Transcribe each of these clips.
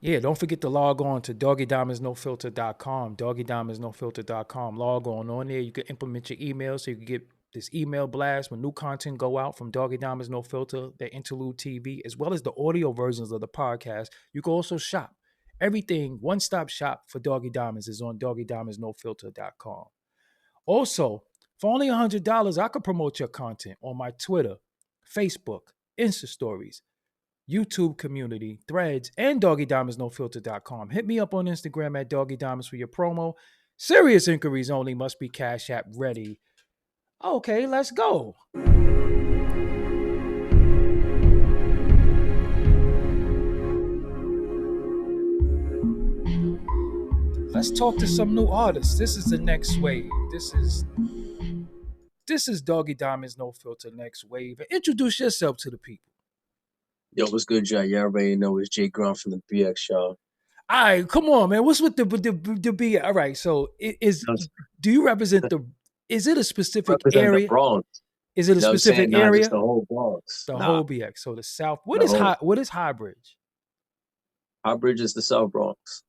Yeah, don't forget to log on to doggydiamondsnofilter.com, doggydiamondsnofilter.com. Log on there. You can implement your email so you can get this email blast when new content go out from Doggy Diamonds No Filter, the Interlude TV, as well as the audio versions of the podcast. You can also shop. Everything, one-stop shop for Doggy Diamonds is on doggydiamondsnofilter.com. Also, for only $100, I could promote your content on my Twitter, Facebook, Insta stories, YouTube community, threads, and doggydiamondsnofilter.com. Hit me up on Instagram at doggydiamonds for your promo. Serious inquiries only, must be Cash App ready. Okay, let's go. Let's talk to some new artists. This is the next wave. This is Doggy Diamonds No Filter Next Wave. Introduce yourself to the people. Yo, what's good, Jae? Y'all already know it's Jae Grind from the BX Show. All right, come on, man. What's with the B? All right, so do you represent the? Is it a specific Represent the area? Bronx. Is it a You know what I'm saying? specific Nah, just area? the whole Bronx. The Nah, whole BX. So the South. What the is whole. High Bridge? High Bridge is the South Bronx.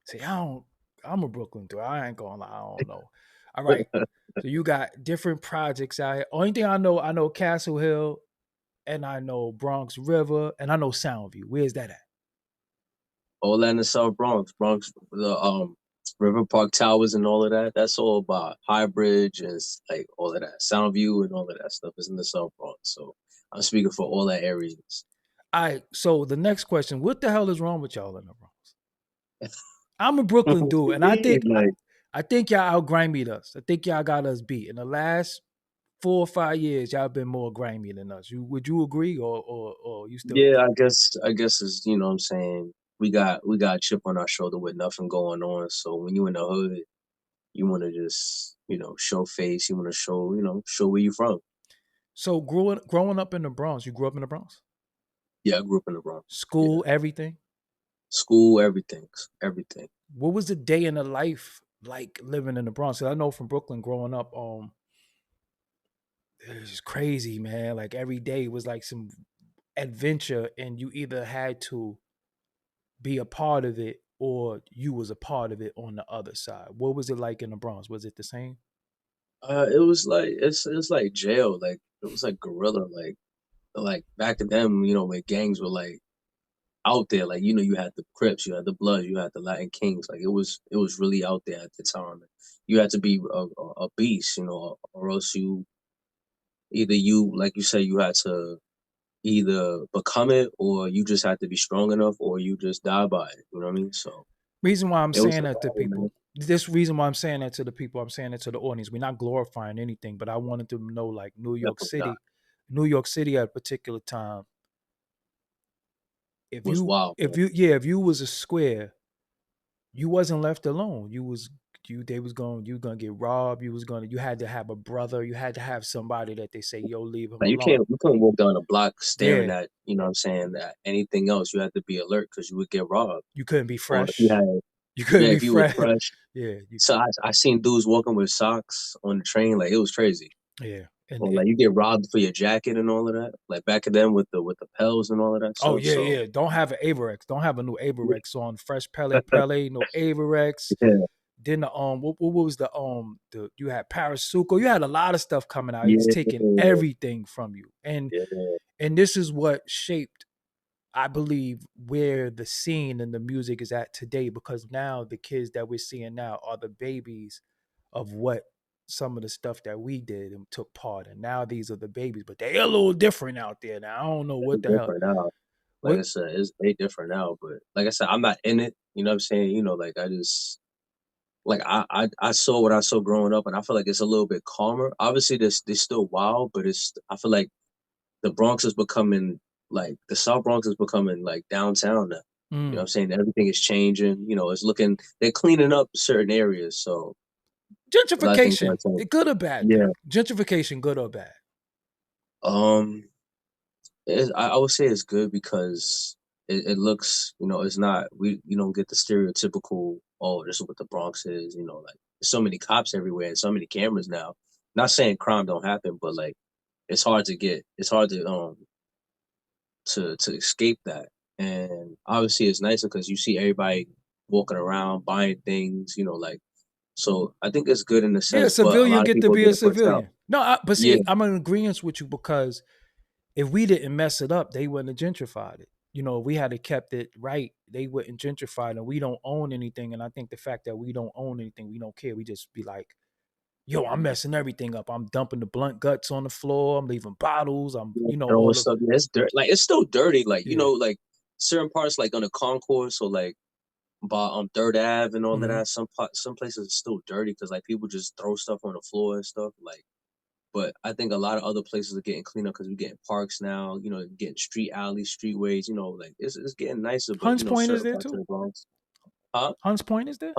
See, I'm a Brooklyn dude. I ain't gonna lie. I don't know. All right. So you got different projects out here. Only thing I know Castle Hill, and I know Bronx River, and I know Soundview. Where's that at? All that in the South Bronx. The River Park Towers and all of that. That's all about High Bridge and like all of that. Soundview and all of that stuff is in the South Bronx. So I'm speaking for all that areas. All right. So the next question: what the hell is wrong with y'all in the Bronx? I'm a Brooklyn dude, and Like, I think y'all out grimied us. I think y'all got us beat in the last 4 or 5 years. Y'all been more grimy than us. Would you agree, or you still? yeah, I guess is you know what I'm saying we got a chip on our shoulder with nothing going on. So when you in the hood, you want to just show face. You want to show where you from. So growing up in the Bronx, you grew up in the Bronx. Yeah, I grew up in the Bronx. Yeah, School, everything. school, everything. What was the day in the life like living in the Bronx? 'Cause I know from Brooklyn growing up, it was just crazy, man. Like every day was like some adventure, and you either had to be a part of it or you was a part of it on the other side. What was it like in the Bronx? Was it the same? It was like it's like jail. Like it was like guerrilla. Like back then, when gangs were like out there. Like you had the Crips, you had the Bloods, you had the Latin Kings. Like it was really out there at the time. You had to be a beast, or else you like you said you had to either become it or you just had to be strong enough or you just die by it. You know what I mean? So Reason why I'm it was saying a that to battle, man. people. This reason why I'm saying that to the people. I'm saying it to the audience. We're not glorifying anything, but I wanted to know, like Definitely not. New York City at a particular time. It was wild, man. If you was a square, you wasn't left alone. You gonna get robbed. You had to have a brother. You had to have somebody that they say, yo, leave him Like alone. you couldn't walk down the block staring Yeah, at, what I'm saying, that anything else. You had to be alert because you would get robbed. you couldn't be Or if you fresh. had, You couldn't yeah, be if you were fresh. fresh. Yeah, So I seen dudes walking with socks on the train, like it was crazy. yeah. Or like you get robbed for your jacket and all of that. Like back then with the Pels and all of that Oh stuff. yeah, So yeah. Don't have an Averex. Don't have a new yeah, Averex on. Fresh Pele, no Averex. yeah, Then what was the you had Parasuco. You had a lot of stuff coming out. It's yeah, taking everything from you. yeah. And this is what shaped, I believe, where the scene and the music is at today, because now the kids that we're seeing now are the babies of what some of the stuff that we did and took part in. Now these are the babies, but they're a little different out there now. I don't know what It's the hell. different now. Like What I said, it's way different now. But like I said, I'm not in it. You know what I'm saying? Like I just like I saw what I saw growing up, and I feel like it's a little bit calmer. Obviously, there's still wild, but I feel like the Bronx is becoming like the South Bronx is becoming like downtown now. You know what I'm mm. saying? Everything is changing. It's looking they're cleaning up certain areas, so a lot of things are Gentrification, changing. good or bad? Yeah. Gentrification, good or bad? Um I would say it's good because it looks, it's not we you don't get the stereotypical, oh, this is what the Bronx is, like there's so many cops everywhere and so many cameras now. Not saying crime don't happen, but like it's hard to escape that. and obviously it's nicer because you see everybody walking around buying things, you know, like so. I think it's good in a Yeah, sense, but a civilian lot of get to people be a get it pushed out. civilian. No, but Yeah, see, I'm in agreement with you because if we didn't mess it up, they wouldn't have gentrified it. You know, if we had kept it right, they wouldn't gentrify it. And we don't own anything. And I think the fact that we don't own anything, we don't care. We just be like, yo, I'm messing everything up. I'm dumping the blunt guts on the floor. I'm leaving bottles. I'm, yeah, you know, throwing all of stuff. Yeah, it's dirt. Like it's still dirty. Like you yeah. know, like certain parts, like on the concourse or like by Third Ave and all of Hmm. that. Some places are still dirty because like people just throw stuff on the floor and stuff. Like, but I think a lot of other places are getting cleaned up because we're getting parks now. You know, getting street alleys, streetways. You know, like it's getting nicer. But Hunts you know, Point is certain there parts of too. the Bronx, huh? Hunts Point is there.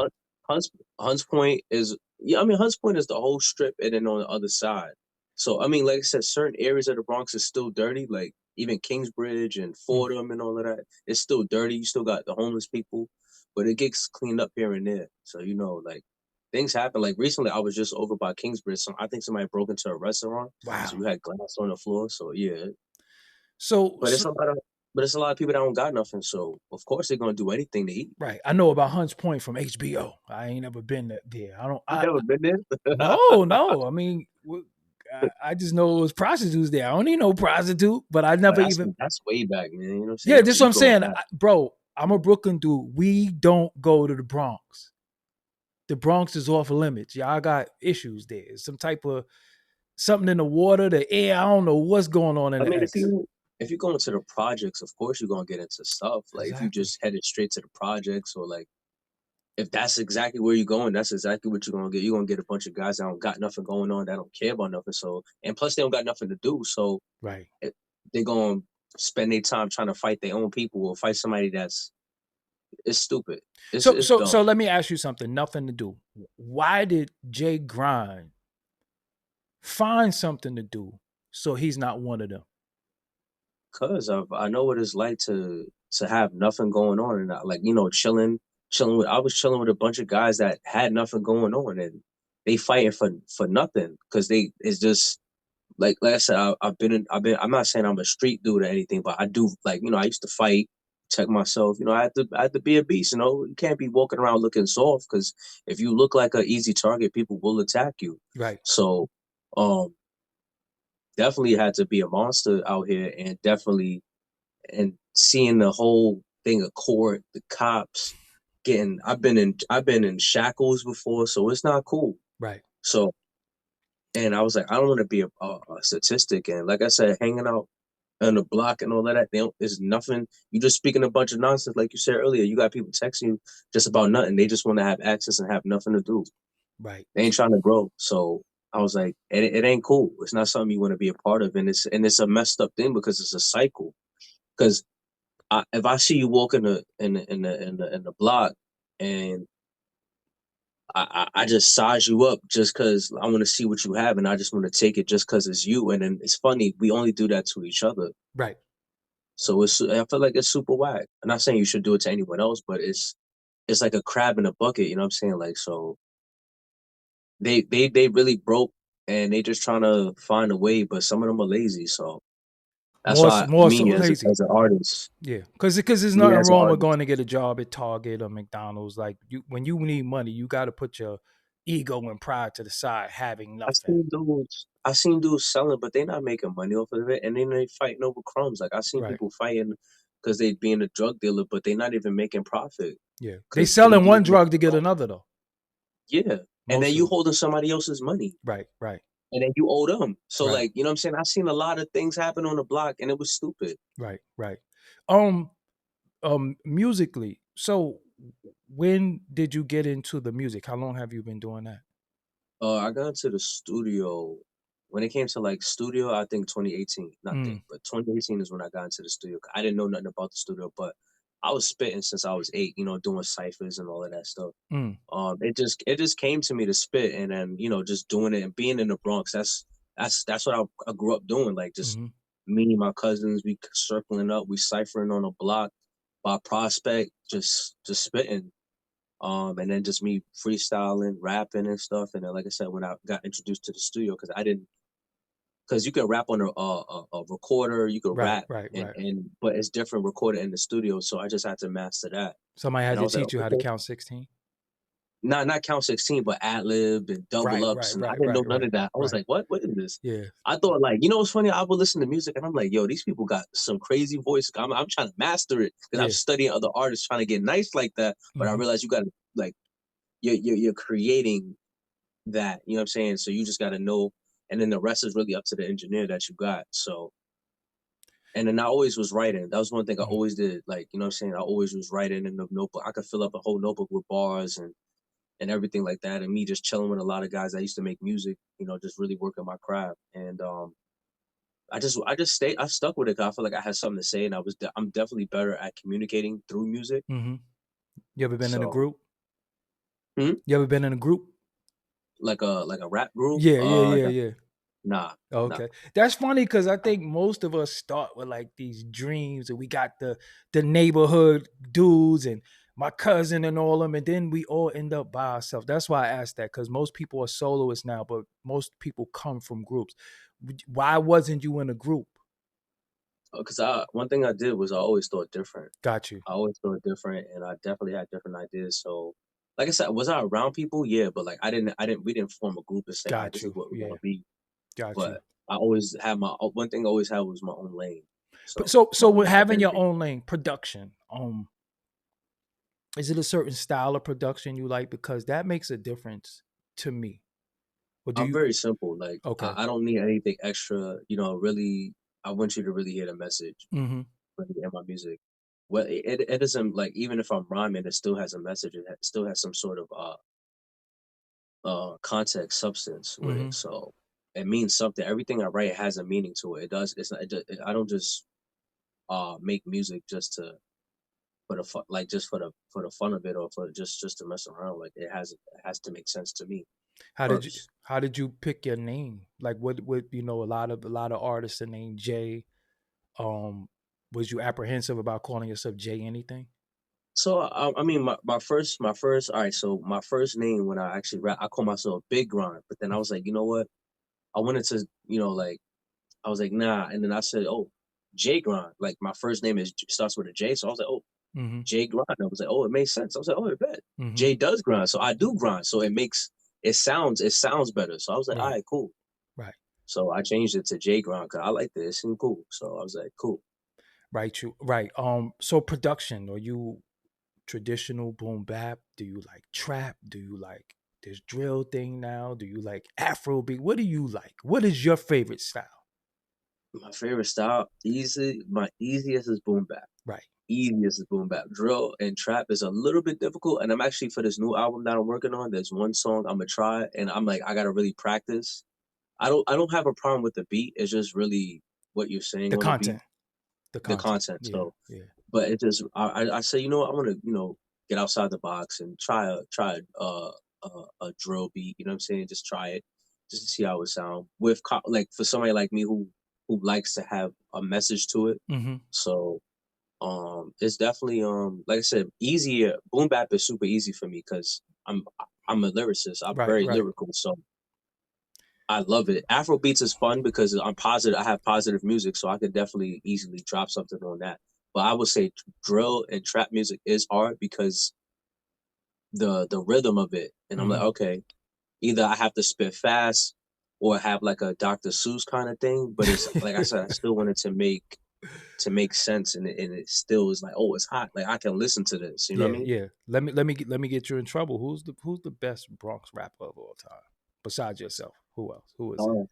Hunt, Hunts Point is yeah. I mean, Hunts Point is the whole strip, and then on the other side. So I mean, like I said, certain areas of the Bronx is still dirty. Like even Kingsbridge and Mm. Fordham and all of that, it's still dirty. You still got the homeless people, but it gets cleaned up here and there. So you know, like things happen. Like recently, I was just over by Kingsbridge. So I think somebody broke into a restaurant. So Wow. you had glass on the floor. So yeah, So, but so it's a lot of people that don't got nothing. So of course they're gonna do anything to eat. right, I know about Hunts Point from HBO. I ain't never been there. I don't. You never been there? No, no. I mean, I just know it was prostitutes there. I don't need no prostitute, but I But never even. that's way back, man. You know what I'm Yeah, saying? this is what We I'm going saying, back. bro. I'm a Brooklyn dude. We don't go to the Bronx. The Bronx is off limits. Y'all got issues there. Some type of something in the water, the air. I don't know what's going on in I the mean, X. if you go into the projects, of course you're gonna get into stuff. Like if you Exactly. just headed straight to the projects, or like if that's exactly where you're going, that's exactly what you're gonna get. You're gonna get a bunch of guys that don't got nothing going on, that don't care about nothing. So and plus they don't got nothing to do. So Right. it, they're gonna spend their time trying to fight their own people or fight somebody that's it's stupid. So It's so so dumb. let me ask you something. Nothing to do. Why did Jae Grind find something to do so he's not one of them? Cause I know what it's like to have nothing going on and like you know chilling with I was chilling with a bunch of guys that had nothing going on and they fighting for nothing because they it's just like I said I'm not saying I'm a street dude or anything but I do like you know I used to fight check myself you know I had to be a beast you know you can't be walking around looking soft because if you look like an easy target people will attack you Right. so um definitely had to be a monster out here and definitely and seeing the whole thing of court, the cops getting I've been in shackles before, so it's not cool. Right. So and I was like, I don't want to be a statistic. And like I said, hanging out on the block and all of that, they don't, there's nothing. You just speaking a bunch of nonsense, like you said earlier. You got people texting you just about nothing. They just want to have access and have nothing to do. Right. They ain't trying to grow. So I was like, it ain't cool. It's not something you want to be a part of, and it's a messed up thing because it's a cycle. Because if I see you walk in the block and I just size you up just because I want to see what you have and I just want to take it just because it's you and then it's funny we only do that to each other Right. so it's I feel like it's super whack. I'm not saying you should do it to anyone else but it's like a crab in a bucket you know what I'm saying like so they really broke and they just trying to find a way but some of them are lazy so that's why More so me lazy. as an artist Yeah, because there's me nothing as an wrong with artist going to get a job at Target or McDonald's. Like you, when you need money, you got to put your ego and pride to the side. Having nothing. I seen dudes selling, but they not making money off of it, and then they fighting over crumbs. Like I seen Right. people fighting because they being a drug dealer, but they not even making profit Yeah. They because they selling be one making drug to get profit. another though. Yeah, and then Most of you them. holding somebody else's money, Right. Right. and then you owe them. So Right. like you know what I'm saying? I seen a lot of things happen on the block, and it was stupid. Right. Right. Um. Musically. So, when did you get into the music? How long have you been doing that? I got into the studio when it came to like studio. I think 2018, not think, Mm. but 2018 is when I got into the studio. I didn't know nothing about the studio, but I was spitting since I was 8. You know, doing ciphers and all of that stuff. Mm. It just came to me to spit, and then you know, just doing it and being in the Bronx. That's what I grew up doing. Like just Hmm. me and my cousins, we circling up, we ciphering on a block by Prospect, just spitting. And then just me freestyling, rapping and stuff. And then, like I said, when I got introduced to the studio, because because you can rap on a recorder, you can Right, rap, right, right. and but it's different recorded in the studio. So I just had to master that, Somebody and had I to was like, teach you how to okay, count 16. not count 16, but ad lib and double Right, ups, right, and I right, didn't know right, none right, of that. I was right. like, what is this? Yeah. I thought like, what's funny? I would listen to music and I'm like, yo, these people got some crazy voice. I'm trying to master it because I'm Yeah. studying other artists trying to get nice like that. But I Hmm. realized you got to like you're creating that. You know what I'm saying? So you just got to know, and then the rest is really up to the engineer that you got. So and then I always was writing. That was one thing I Hmm. always did. Like, you know what I'm saying? I always was writing in the notebook. I could fill up a whole notebook with bars and everything like that. And me just chilling with a lot of guys that used to make music, just really working my craft. And I stuck with it 'cause I feel like I had something to say, and I'm definitely better at communicating through music. Hmm. You ever been in a So, group? hmm? You ever been in a group? Like a rap group? Yeah, yeah, yeah, yeah. Nah, nah. Okay. That's funny because I think most of us start with like these dreams and we got the neighborhood dudes and my cousin and all them, and then we all end up by ourselves. That's why I asked that, because most people are soloists now, but most people come from groups. Why wasn't you in a group? Because one thing I did was I always thought different. Got you. I always thought different, and I definitely had different ideas. So, like I said, was I around people? Yeah, but like we didn't form a group and say, all right, Got this is you. what we're Yeah. gonna be. Got you. But I always had one thing I always had was my own lane. But So my so own with having your identity. own lane, production, is it a certain style of production you like? Because that makes a difference to me. Or do I'm you? very simple. Like Okay. I don't need anything extra. Really, I want you to really hear the message Mm-hmm. really in my music. Well, it doesn't like even if I'm rhyming, it still has a message. Still has some sort of context, substance with Mm-hmm. it. So it means something. Everything I write has a meaning to it. It does. It's not. I don't just make music just to for the fun, like just for the fun of it or for just to mess around. Like it has to make sense to me first. How did you pick your name? Like what a lot of artists are named Jay. Um was you apprehensive about calling yourself Jay anything? So I mean, my first. All right. So my first name when I actually rap, I call myself Big Grind. But then I was like, you know what? I wanted to, like I was like, nah. And then I said, oh, Jae Grind. Like my first name starts with a J. So I was like, oh, Mm-hmm. Jae Grind. I was like, oh, it makes sense. I was like, oh, I bet Mm-hmm. Jay does grind. So I do grind. So it sounds better. So I was like, all Right. right, cool. Right. So I changed it to Jae Grind because I liked it. It seemed cool. So I was like, cool. Right. You right. So production, are you traditional boom bap? Do you like trap? Do you like this drill thing now? Do you like Afrobeat? What do you like? What is your favorite style? My favorite style, my easiest is boom bap. Right. Easiest is boom bap. Drill and trap is a little bit difficult. And I'm actually for this new album that I'm working on, there's one song I'm gonna try, and I'm like, I gotta really practice. I don't have a problem with the beat. It's just really what you're saying The on the beat, content. The the content. content. Yeah. So, Yeah. but it just I say, I want to get outside the box and try a drill beat. You know what I'm saying? Just try it, just to see how it sound. Like for somebody like me who likes to have a message to it. Mm-hmm. So it's definitely like I said, easier. Boom bap is super easy for me because I'm a lyricist. I'm Right. very Right. lyrical, so I love it. Afro beats is fun because I'm positive. I have positive music, so I could definitely easily drop something on that. But I would say drill and trap music is hard because the rhythm of it, and I'm like, Mm-hmm. okay, either I have to spit fast or have like a Dr. Seuss kind of thing. But it's like I said, I still wanted to make sense, and it still is like, oh, it's hot. Like I can listen to this. You know what Yeah, I mean? yeah. Let me get you in trouble. Who's the best Bronx rapper of all time besides yourself? Who else? Who is it? Oh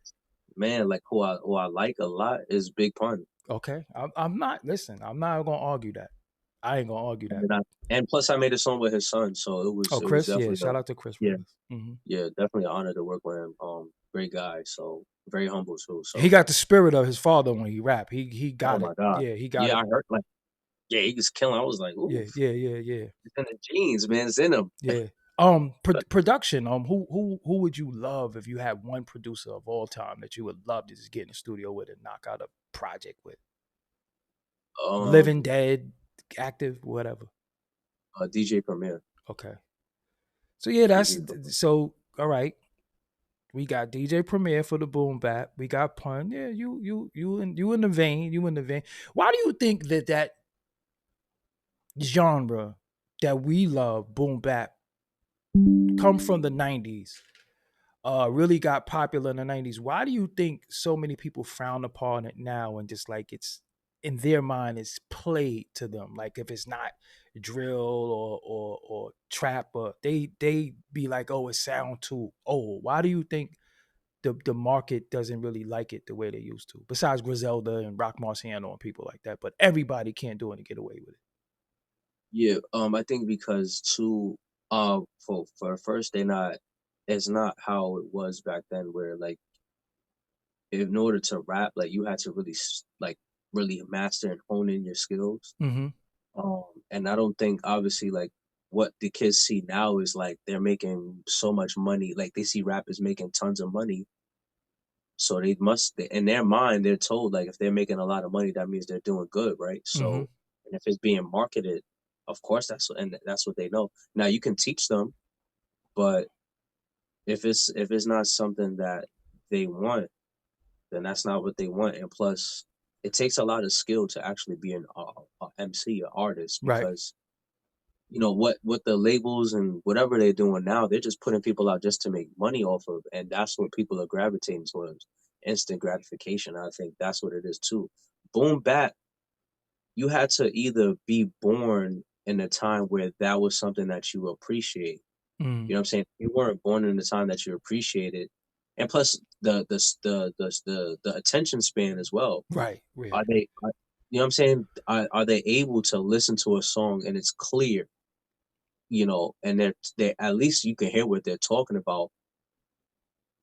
man, like who I like a lot is Big Pun. Okay, I'm not. Listen, I'm not gonna argue that. I ain't gonna argue that. And, and plus, I made a song with his son, so it Oh, was it was Chris. Yeah, definitely shout out to Chris yeah, Willis. Hmm. yeah, definitely an honor to work with him. Great guy, so very humble too. He So, got the spirit of his father when he rap. He oh got my it. god, Yeah, he got yeah, it. I heard like yeah, he was killing. I was like, ooh, Yeah, yeah, yeah, yeah, it's in the genes, man. It's in him. yeah. Production. Who would you love if you had one producer of all time that you would love to just get in the studio with and knock out a project with? Living, Um, dead, active, whatever. DJ Premier, Okay. So yeah, that's DJ Premier. so all right. We got DJ Premier for the boom bap. We got Pun. Yeah, you in the vein. You in the vein. Why do you think that genre that we love, boom bap, come from the '90s? Really got popular in the '90s. Why do you think so many people frown upon it now and just like it's in their mind it's played to them? Like if it's not drill or trap, or they be like, oh, it sound too old. Why do you think the market doesn't really like it the way they used to? Besides Griselda and Rock Marciano and people like that, but everybody can't do it and get away with it. Yeah, I think because too, for first, they're not. It's not how it was back then, where like in order to rap, like you had to really like really master and hone in your skills. Mm-hmm. And I don't think obviously like what the kids see now is like they're making so much money, like they see rappers making tons of money, so they must in their mind they're told like if they're making a lot of money, that means they're doing good, right? Mm-hmm. So, and if it's being marketed, of course that's what they know. Now you can teach them, but if it's not something that they want, then that's not what they want. And plus, it takes a lot of skill to actually be an MC, an artist, Right. because what the labels and whatever they're doing now, they're just putting people out just to make money off of, and that's what people are gravitating towards, instant gratification. I think that's what it is too. Boom bap, you had to either be born in a time where that was something that you appreciate. Mm. You know what I'm saying? You weren't born in the time that you appreciated, and plus the attention span as well. Right. Yeah. Are they? You know what I'm saying? Are they able to listen to a song and it's clear? And they at least you can hear what they're talking about,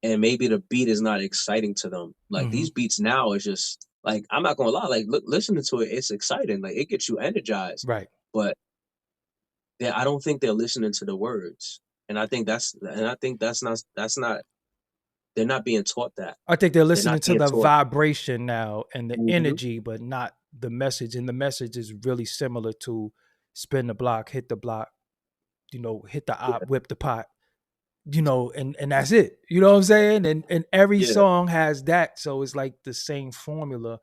and maybe the beat is not exciting to them. Like Mm-hmm. these beats now is just like I'm not gonna lie, like listening to it, it's exciting, like it gets you energized, Right. but I don't think they're listening to the words, and I think that's not they're not being taught that. I think they're They're not listening to being the taught. vibration now and the Mhm. energy, but not the message. And the message is really similar to spin the block, hit the block, hit the Yeah, op, whip the pot, and that's it. You know what I'm saying? And every yeah, song has that. So it's like the same formula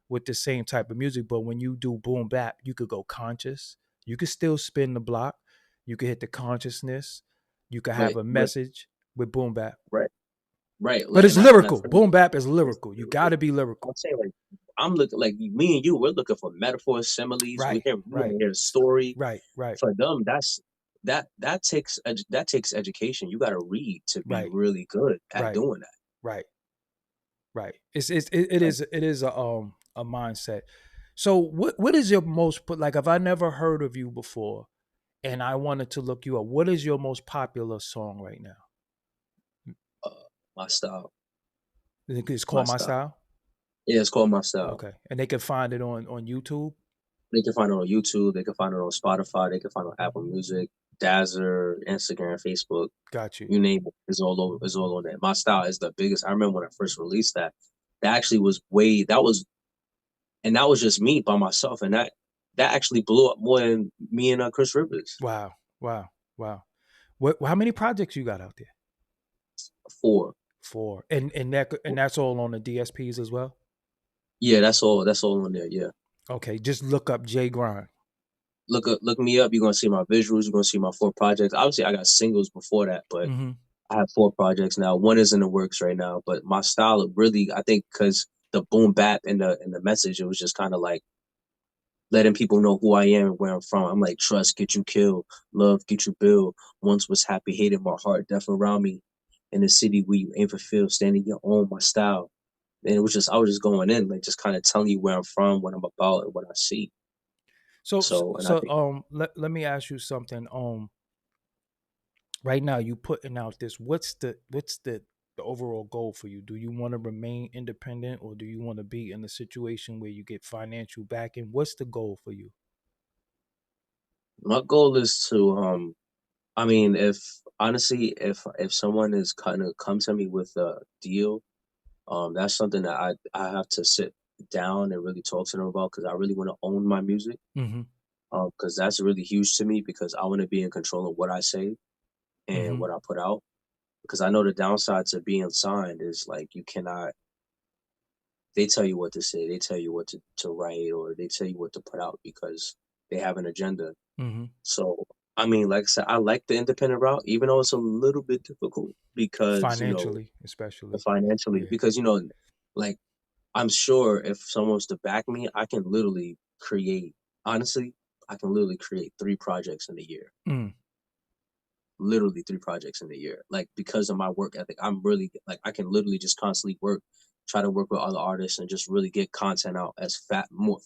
with the same type of music. But when you do boom bap, you could go conscious. You could still spin the block. You could hit the consciousness. You could have but a but message with boom bap. right, right, But like, it's and I lyrical. feel Boom bap is it's lyrical. You yeah. gotta be I'm lyrical. saying like I'm looking like me and you. We're looking for metaphors, similes. Right, We want right, to hear the story. right, right, For them, that takes education. You got to read to be right, really good at right, doing that. right, right. It Like, is a mindset. So what is your most like if I never heard of you before and I wanted to look you up, what is your most popular song right now? uh, my style, It's my called My style. Style. Yeah, it's called my style. Okay, and they can find it on YouTube. They can find it on YouTube. They can find it on Spotify. They can find it on Apple Music, Dazzer, Instagram, Facebook. Got you. You name it. It's all over. It's all on there. My style is the biggest. I remember when I first released that. That actually was way. That was just me by myself, and that actually blew up more than me and Chris Rivers. Wow, wow, wow. How many projects you got out there? Four. Four, and that's all on the DSPs as well. Yeah, that's all. That's all on there. Yeah. Okay, just look up Jae Grind. Look me up. You're gonna see my visuals. You're gonna see my four projects. Obviously, I got singles before that, but Mm-hmm. I have four projects now. One is in the works right now. But my style of really, I think, because the boom bap and the message, it was just kind of like letting people know who I am and where I'm from. I'm like, trust get you killed, love get you build. Once was happy, hated my heart, death around me. In the city where you ain't fulfilled, standing your own, my style. And it was just I was just going in, like just kind of telling you where I'm from, what I'm about, and what I see. And I think Let me ask you something. Right now you putting out this. What's the overall goal for you? Do you want to remain independent or do you want to be in a situation where you get financial backing? What's the goal for you? my goal is to I mean, if honestly, if someone is kind of come to me with a deal, that's something that I have to sit down and really talk to them about because I really want to own my music. Mm-hmm. Because that's really huge to me because I want to be in control of what I say and Mm-hmm. what I put out. because I know the downside to being signed is like you cannot. They tell you what to say, they tell you what to write, or they tell you what to put out because they have an agenda. Mm-hmm. So I mean, like I said, I like the independent route, even though it's a little bit difficult because Financially, especially. financially, Yeah. because like I'm sure if someone was to back me, I can literally create. Honestly, I can literally create 3 projects in a year. Mm. Literally 3 projects in a year. Like because of my work ethic, I'm really like I can literally just constantly work, try to work with other artists, and just really get content out as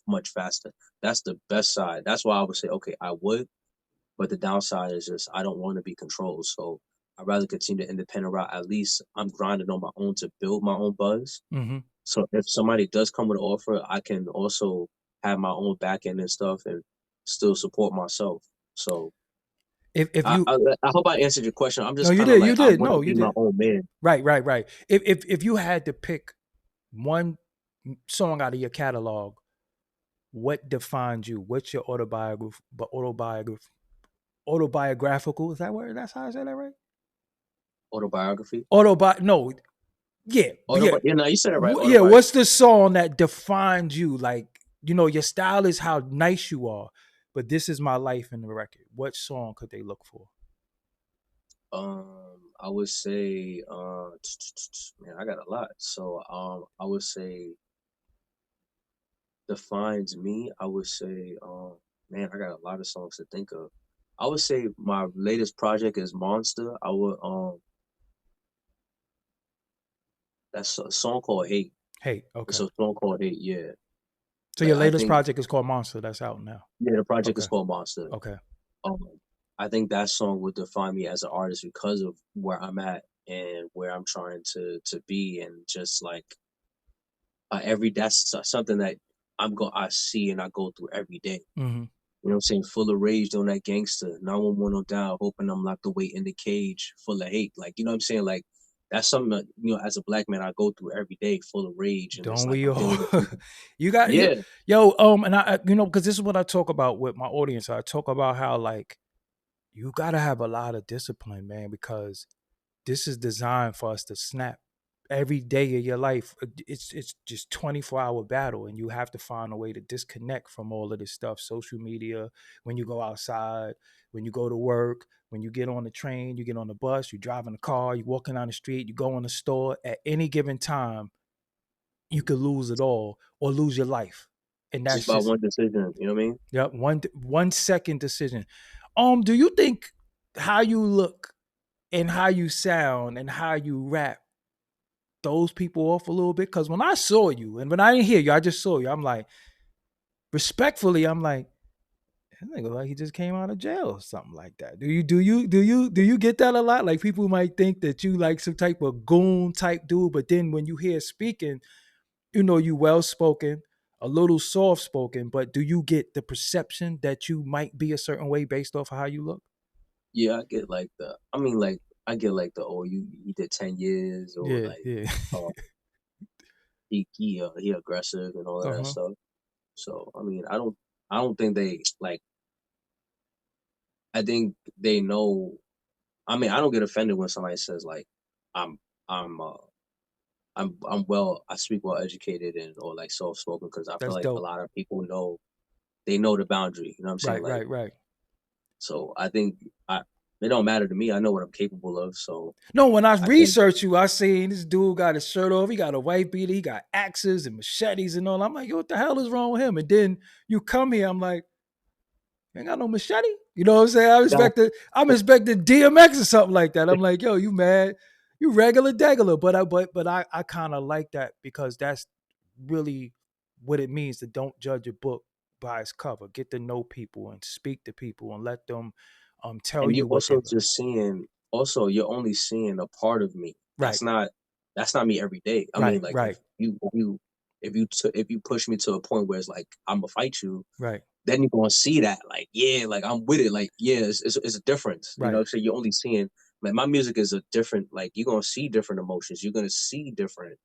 much faster. That's the best side. That's why I would say, okay, I would, but the downside is just I don't want to be controlled. So I'd rather continue the independent route. At least I'm grinding on my own to build my own buzz. Mm-hmm. So if somebody does come with an offer, I can also have my own back end and stuff and still support myself. So If I, you I I hope I answered your question. I'm no, just you kind of did, like you I did. want to No, you be my did. own man. Right, right, right. If you had to pick one song out of your catalog, what defines you? What's your autobiographical? Is that word? That's how I say that right? Autobiography. No, yeah, yeah, You know, you said it right. yeah. What's Autobiography. the song that defines you? Like, your style is how nice you are, but this is my life in the record. What song could they look for? I would say, man, I got a lot. So, I would say defines me. I would say, man, I got a lot of songs to think of. I would say my latest project is Monster. That's a song called Hate. Hey, It's okay. a song called Hate. Yeah, So like your I latest think, project is called Monster. That's out now. yeah, the project is Okay, called Monster. okay. Um, I think that song would define me as an artist because of where I'm at and where I'm trying to be, and just like something that I see and I go through every day. Mm-hmm. You know what I'm saying? Full of rage on that gangster. 911 on down, hoping I'm locked away in the cage, full of hate. Like, you know what I'm saying? Like, that's something that, as a black man, I go through every day, full of rage. And it's Don't like, we I'm all? dealing with people. You got you, Yeah. yo. And because this is what I talk about with my audience. I talk about how like you gotta have a lot of discipline, man, because this is designed for us to snap every day of your life. It's just 24-hour battle, and you have to find a way to disconnect from all of this stuff. Social media, when you go outside, when you go to work, when you get on the train, you get on the bus, you drive in the car, you walking down the street, you go in the store. At any given time, you could lose it all or lose your life, and Just that's by just one decision. You know what I mean? yeah, 1 second decision. Do you think how you look and how you sound and how you rap those people off a little bit? Because when I saw you and when I didn't hear you, I just saw you. I'm like, respectfully, I'm like, that nigga like he just came out of jail or something like that. Do you get that a lot? Like people might think that you like some type of goon type dude, but then when you hear speaking, you well spoken, a little soft spoken, but do you get the perception that you might be a certain way based off of how you look? Yeah, I mean, like, I get like oh, he did 10 years, or Yeah, like, yeah. uh, he aggressive and all of that Uh-huh. stuff. So, I mean, I don't think they like, I think they know. I mean, I don't get offended when somebody says like, I'm, I'm, uh, I speak well educated and or like soft spoken, because I feel That's like a dope. lot of people they know the boundary. You know what I'm saying? Right, Like, right, right. so I think it don't matter to me. I know what I'm capable of. So No, when I I think, research you, I seen this dude got his shirt off. He got a white beater. He got axes and machetes and all. I'm like, yo, what the hell is wrong with him? And then you come here, I'm like, ain't got no machete. You know what I'm saying? that, I'm expecting DMX or something like that. I'm like, yo, you mad? You regular degular. But I kind of like that because that's really what it means to don't judge a book by its cover. Get to know people and speak to people and let them tell and you you what also they're just seeing. Also, you're only seeing a part of me. right, That's not me every day. I mean, right, like, right, if you push me to a point where it's like I'm gonna fight you, right, then you're gonna see that, like, yeah, like I'm with it, like, yeah, it's a difference, you right. know. So you're only seeing, like, my music is a different, like, you're gonna see different emotions, you're gonna see different,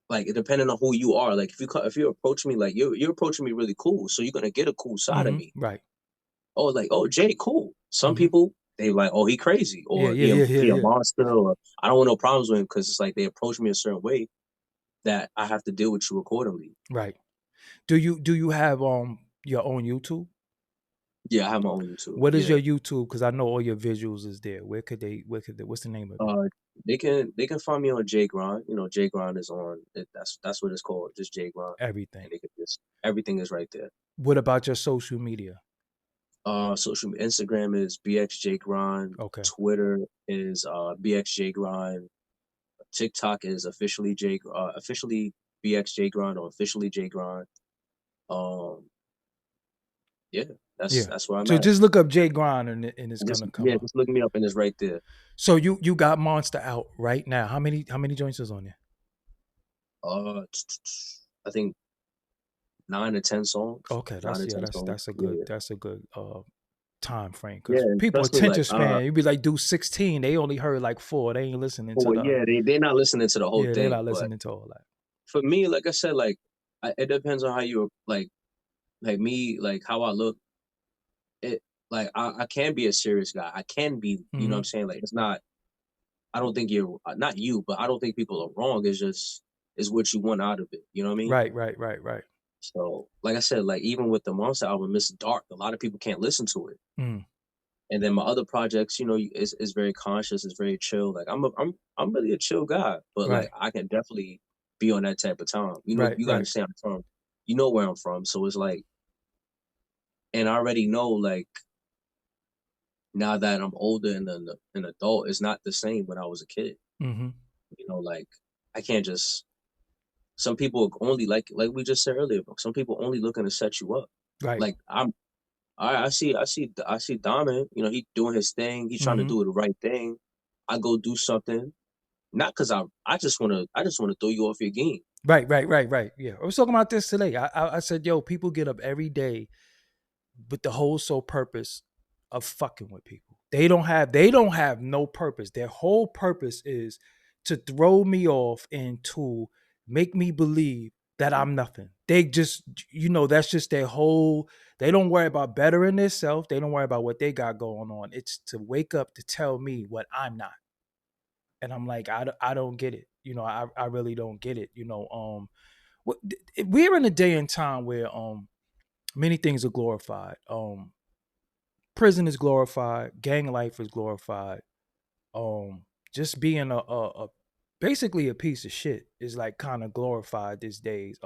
like, depending on who you are. Like, if you approach me, like, you're approaching me really cool, so you're gonna get a cool side of me. Right. Oh, like, oh, Jay, cool. Some Hmm. people. they like, oh, he crazy, Yeah, or yeah, yeah, yeah, he a yeah. monster, or I don't want no problems with him because it's like they approach me a certain way that I have to deal with you accordingly. Right. Do you have your own YouTube? Yeah, I have my own YouTube. What is Yeah. your YouTube? Because I know all your visuals is there. Where could they, what's the name of it? Uh, they can find me on Jae Grind. You know, Jae Grind is on. That's what it's called, just Jae Grind, Everything. and they can just everything is right there. What about your social media? Instagram is BXJ Grind. Okay. Twitter is BXJ Grind. TikTok is officially BXJ Grind or officially J Grind. Um, yeah, Yeah. that's where I'm So at. just look up Jay Grind and it's gonna come up. Just look me up and it's right there. So you got Monster out right now. How many joints is on there? I think 9 to 10 songs. Okay, 9 to 10 songs. Yeah, that's a good time frame yeah. because And people trust me, like attention span. You'd be like, do 16. They only heard like 4. They ain't listening to oh the yeah, they're not listening to the whole yeah. They're thing. not But listening to all that. for me, like I said, like it depends on how you like me, like how I look. It like I can be a serious guy. I can be, you know what Hmm. I'm saying? Like it's not. I don't think you're not you, but I don't think people are wrong. It's just is what you want out of it. You know what I mean? Right, right, right, right. So, like I said, like even with the Monster album, it's dark. A lot of people can't listen to it. Mm, And then my other projects, you know, is very conscious. It's very chill. Like I'm really a chill guy, but like right, I can definitely be on that type of time. You know, right, you gotta right. understand I'm from. You know where I'm from, so it's like, and I already know like now that I'm older and an adult, it's not the same when I was a kid. Hmm. You know, like I can't just. Some people only like we just said earlier. Some people only looking to set you up. Right. Like I see Diamond. You know, he doing his thing. He's trying to Hmm. do the right thing. I go do something, not because I just wanna throw you off your game. Right, right, right, right. Yeah, I was talking about this today. I said, yo, people get up every day with the whole sole purpose of fucking with people. They don't have no purpose. Their whole purpose is to throw me off and to make me believe that I'm nothing. They just that's just their whole they don't worry about bettering themselves. They don't worry about what they got going on. It's to wake up to tell me what I'm not. And I'm like, I don't get it. I really don't get it. We're in a day and time where many things are glorified. Prison is glorified, gang life is glorified. Just being a basically a piece of shit is like kind of glorified these days.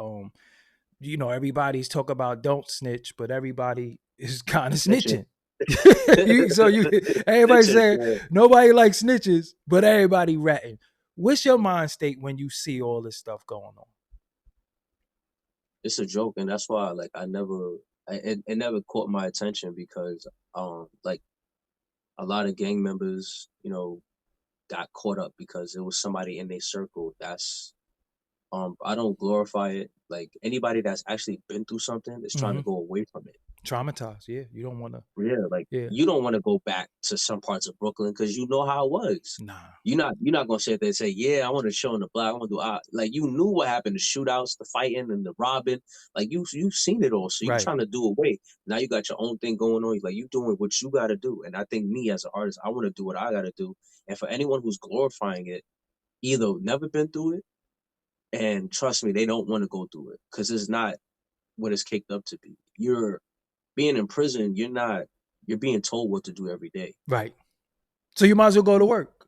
Everybody's talk about don't snitch, but everybody is kind of Snitching. snitching. Everybody Snitching, say yeah. nobody likes snitches, but everybody ratting. What's your mind state when you see all this stuff going on? It's a joke, and that's why like it never caught my attention because like a lot of gang members, you know, got caught up because it was somebody in their circle that's I don't glorify it. Like anybody that's actually been through something is trying Hmm. to go away from it. Traumatized, yeah. You don't want to, Yeah, like yeah. you don't want to go back to some parts of Brooklyn because you know how it was. Nah, You're not gonna sit there and say, "Yeah, I want to show in the block. I want to do." Like you knew what happened: the shootouts, the fighting, and the robbing. Like you've seen it all, so you right. trying to do away. Now you got your own thing going on. Like you doing what you got to do, and I think me as an artist, I want to do what I got to do. And for anyone who's glorifying it, either never been through it, and trust me, they don't want to go through it because it's not what it's caked up to be. You're being in prison. You're being told what to do every day. Right. So you might as well go to work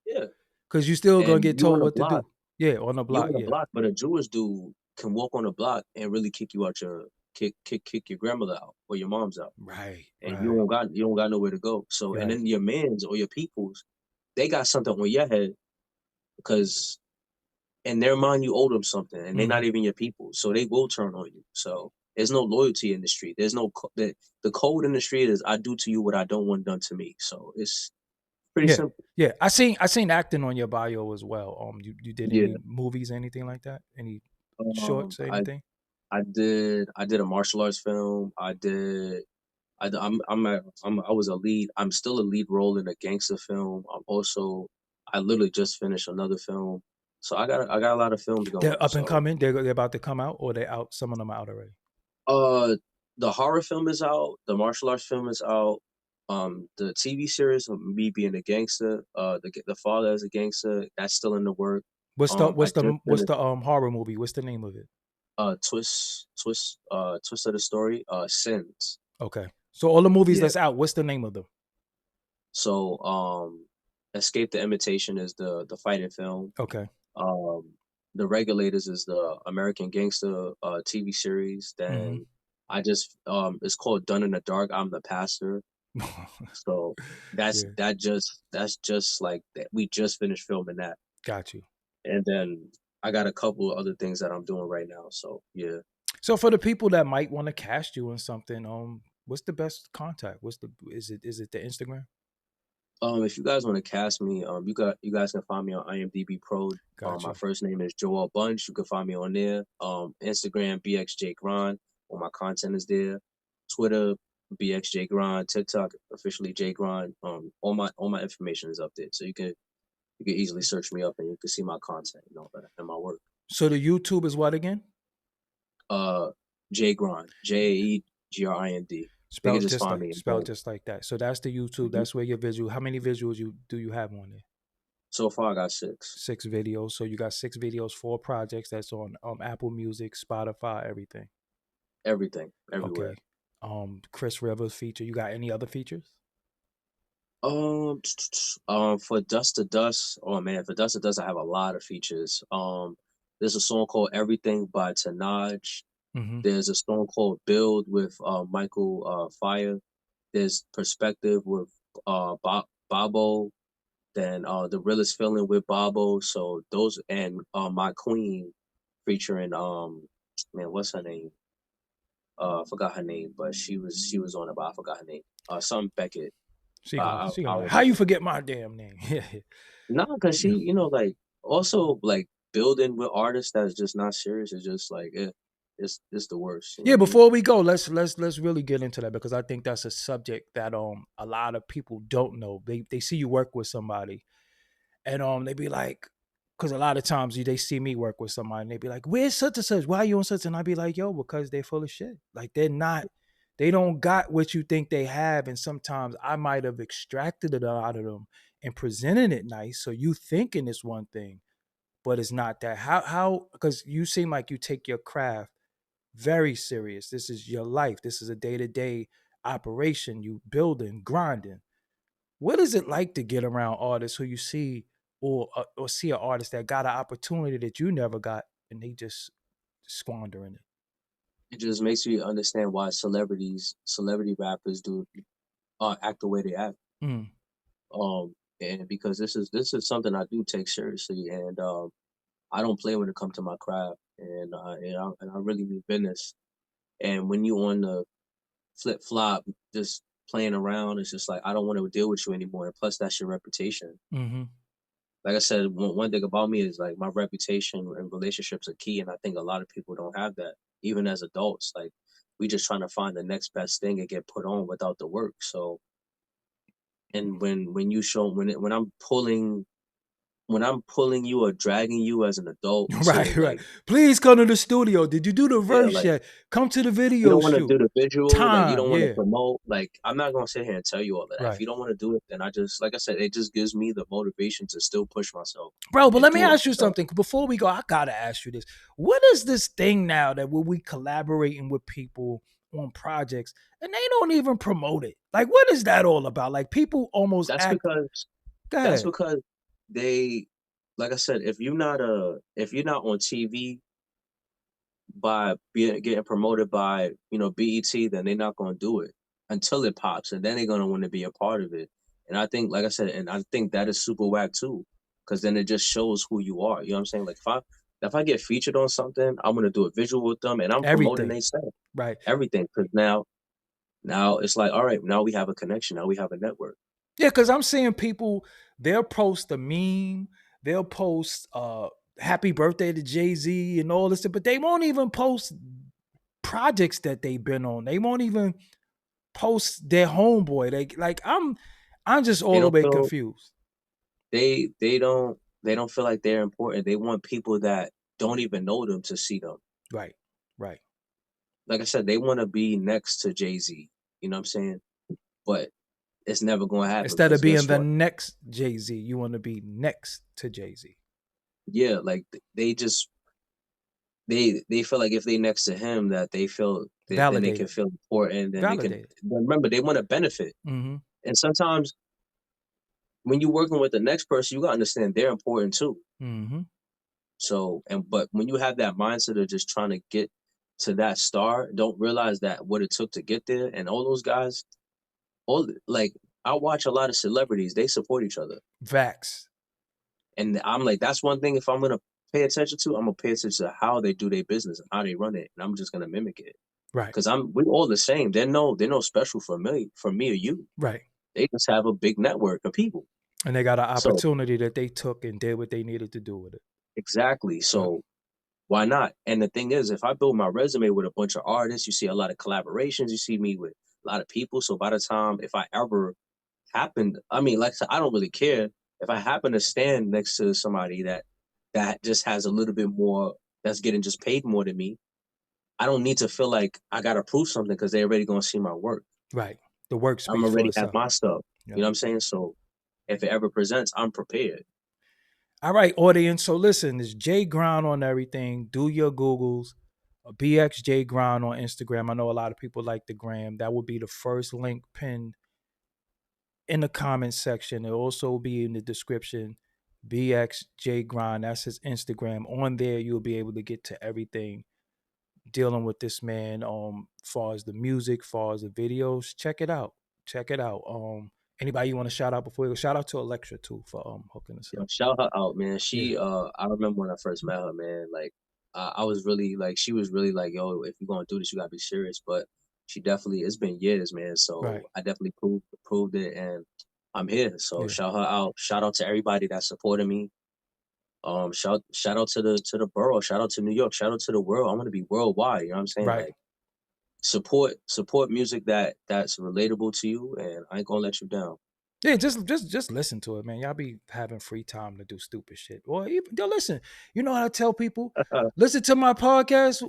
Yeah. because you still gonna And get told what to do. Yeah, on the you block. on a Yeah. block, but a Jewish dude can walk on the block and really kick you out your kick your grandmother out or your mom's out. Right. And Right. you don't got nowhere to go. So and Right. then your mans or your peoples, they got something on your head because in their mind you owe them something and they're Hmm. not even your people. So they will turn on you. So there's no loyalty in the street. There's no the code in the street is I do to you what I don't want done to me. So it's pretty Yeah. simple. Yeah. I seen acting on your bio as well. You did Yeah. any movies, anything like that? Any Um, shorts or I anything? I did a martial arts film. I was a lead. I'm still a lead role in a gangster film. I literally just finished another film. So I got a lot of films They're going. up and So coming. They're about to come out, or they're out. Some of them are out already. uh the horror film is out, the martial arts film is out. The TV series of me being a gangster, the father as a gangster, that's still in the work. I just what's finished the horror movie? What's the name of it? twist of the story, Sins. Okay. So all the movies Yeah. that's out, what's the name of them? So Escape the Imitation is the fighting film. Okay. Um, The Regulators is the American Gangster TV series. Hmm. Then I just it's called Done in the Dark. I'm the pastor. So Yeah, that's just like that. We just finished filming that, got you. and then I got a couple of other things that I'm doing right now. So yeah. So for the people that might want to cast you in something, what's the best contact? What's the is it the Instagram? If you guys want to cast me, you guys can find me on IMDb Pro. Got My you. first name is Joel Bunch. You can find me on there. Instagram BXJ Grind. All my content is there. Twitter BXJ Grind. TikTok officially J Grind. All my information is up there, so you can easily search me up and you can see my content, and my work. So the YouTube is what again? Uh, J Grind. JAEGRIND. They can just find me and Spelled join. just like that. So that's the YouTube. Mhm. That's where your visual. How many visuals you do you have on there? So far, I got 6. 6 videos. So you got 6 videos, 4 projects. That's on Apple Music, Spotify, everything. Everything, everywhere. Okay. Chris Rivers feature. You got any other features? For Dust to Dust, oh man, for Dust to Dust, I have a lot of features. There's a song called Everything by Tanaj. Mm-hmm. There's a song called Build with Michael Fire. There's Perspective with Bobo. Then The Realest Feeling with Bobo. So those and My Queen featuring man, what's her name? I forgot her name, but she was on it, but I forgot her name. Some Beckett. She gonna I'll like, how you remember. forget my damn name? Yeah. Nah, cause she, Yeah. like also like building with artists that's just not serious. It's just like it's the worst. You know Yeah, what I mean? before we go, let's really get into that because I think that's a subject that a lot of people don't know. They see you work with somebody and they be like, because a lot of times they see me work with somebody and they be like, "Where's such and such? Why are you on such?" And I be like, "Yo, because they're full of shit. Like they don't got what you think they have, and sometimes I might have extracted it out of them and presented it nice, so you thinking it's one thing, but it's not that. How? Because you seem like you take your craft very serious. This is your life. This is a day to day operation. You building, grinding. What is it like to get around artists who you see or see an artist that got an opportunity that you never got and they just squandering it? It just makes me understand why celebrity rappers do act the way they act. Mm. And because this is something I do take seriously, and I don't play when it comes to my craft, and I really mean business. And when you on the flip flop, just playing around, it's just like I don't want to deal with you anymore. And plus, that's your reputation. Mm-hmm. Like I said, one thing about me is like my reputation and relationships are key, and I think a lot of people don't have that. Even as adults, like we just trying to find the next best thing and get put on without the work. So, and when you show when I'm pulling you or dragging you as an adult to Right, right. like Please come to the studio. Did you do the yeah, verse like yet? Come to the you video don't want to shoot. do the visual, like you Time, don't want to yeah. promote, like I'm not gonna sit here and tell you all of that. If Right. you don't want to do it, then I just like I said, it just gives me the motivation to still push myself Bro, but and let me do it ask you myself. something. Before we go, I gotta ask you this. What is this thing now that when we collaborating with people on projects and they don't even promote it? Like, what is that all about? Like people almost That's act. because Go that's ahead. because they like I said, if you're not on TV by being getting promoted by BET, then they're not gonna do it until it pops, and then they're gonna want to be a part of it. And I think, like I said, and I think that is super whack too, because then it just shows who you are. You know what I'm saying? Like if I get featured on something, I'm gonna do a visual with them, and I'm promoting Everything. their stuff, Right. everything. Because now it's like, all right, now we have a connection, now we have a network. Yeah, because I'm seeing people, they'll post a meme, they'll post happy birthday to Jay-Z and all this, but they won't even post projects that they've been on. They won't even post their homeboy. They like I'm just They all the don't way feel confused. they don't feel like they're important. They want people that don't even know them to see them. Right. Right. Like I said, they want to be next to Jay Z. You know what I'm saying? But it's never going to happen. Instead of Because being guess the what? next Jay-Z, you want to be next to Jay-Z. Yeah, like they just they feel like if they next to him that they feel that then they can Validated. feel important and they can Validated. remember they want to benefit. Mm-hmm. And sometimes when you're working with the next person, you gotta understand they're important too. Mm-hmm. So but when you have that mindset of just trying to get to that star, don't realize that what it took to get there and all those guys, all like I watch a lot of celebrities, they support each other. Facts. And I'm like, that's one thing if I'm gonna pay attention to, I'm gonna pay attention to how they do their business and how they run it. And I'm just gonna mimic it. Right. Because we're all the same. They're no special for me or you. Right. They just have a big network of people. And they got an So opportunity that they took and did what they needed to do with it. exactly. Yep. So why not? And the thing is, if I build my resume with a bunch of artists, you see a lot of collaborations, you see me with a lot of people. So by the time if I ever happen, I mean, like I said, I don't really care. If I happen to stand next to somebody that just has a little bit more, that's getting just paid more than me, I don't need to feel like I gotta prove something because they're already gonna see my work. Right. The work I'm speaks for already have itself. my stuff. Yep. You know what I'm saying? So if it ever presents, I'm prepared. All right, audience. So listen, it's Jae Grind on everything. Do your Googles. BX Jae Grind on Instagram. I know a lot of people like the gram. That will be the first link pinned in the comment section. It'll also be in the description. BX Jae Grind. That's his Instagram. On there, you'll be able to get to everything dealing with this man. Far as the music, far as the videos, check it out. Check it out. Anybody you want to shout out before we go? Shout out to Electra too for hooking us Yo, up. shout her out, man. Yeah. I remember when I first met her, man. Like, I was really like, she was really like, yo, if you're gonna do this, you gotta be serious. But she definitely, it's been years, man. So Right. I definitely proved it, and I'm here. So Yeah. shout her out. Shout out to everybody that supported me. Shout out to the borough. Shout out to New York. Shout out to the world. I want to be worldwide. You know what I'm saying? Right. Like, support music that's relatable to you, and I ain't gonna let you down. Yeah, just listen to it, man. Y'all be having free time to do stupid shit. Or even yo, listen. You know how I tell people? Listen to my podcast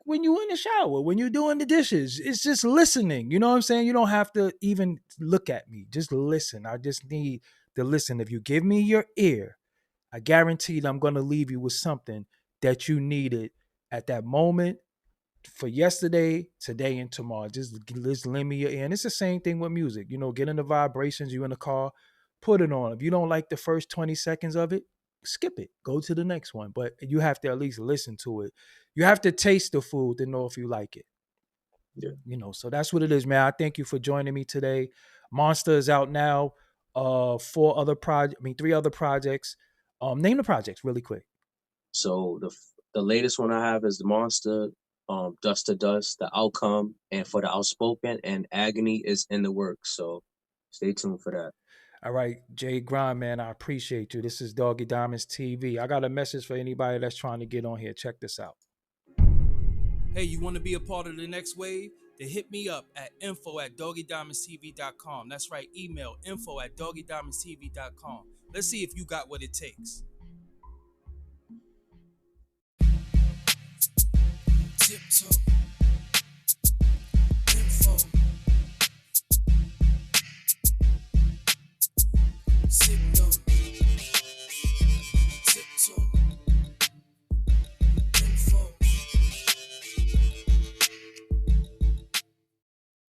when you in the shower, when you're doing the dishes. It's just listening. You know what I'm saying? You don't have to even look at me. Just listen. I just need to listen. If you give me your ear, I guarantee that I'm gonna leave you with something that you needed at that moment for yesterday, today, and tomorrow. Just lend me your ear. And it's the same thing with music. You know, get in the vibrations, you in the car, put it on. If you don't like the first 20 seconds of it, skip it. Go to the next one. But you have to at least listen to it. You have to taste the food to know if you like it. Yeah. You know, so that's what it is, man. I thank you for joining me today. Monster is out now. Three other projects. Name the projects really quick. So the latest one I have is the Monster, Dust to Dust, the Outcome, and for the Outspoken and Agony is in the works. So stay tuned for that. All right, Jae Grind, man, I appreciate you. This is Doggie Diamonds TV. I got a message for anybody that's trying to get on here. Check this out. Hey, you want to be a part of the next wave? Then hit me up at info@doggiediamondstv.com. That's right, email info@doggiediamondstv.com. Let's see if you got what it takes. Tiptoe. Info. Signal.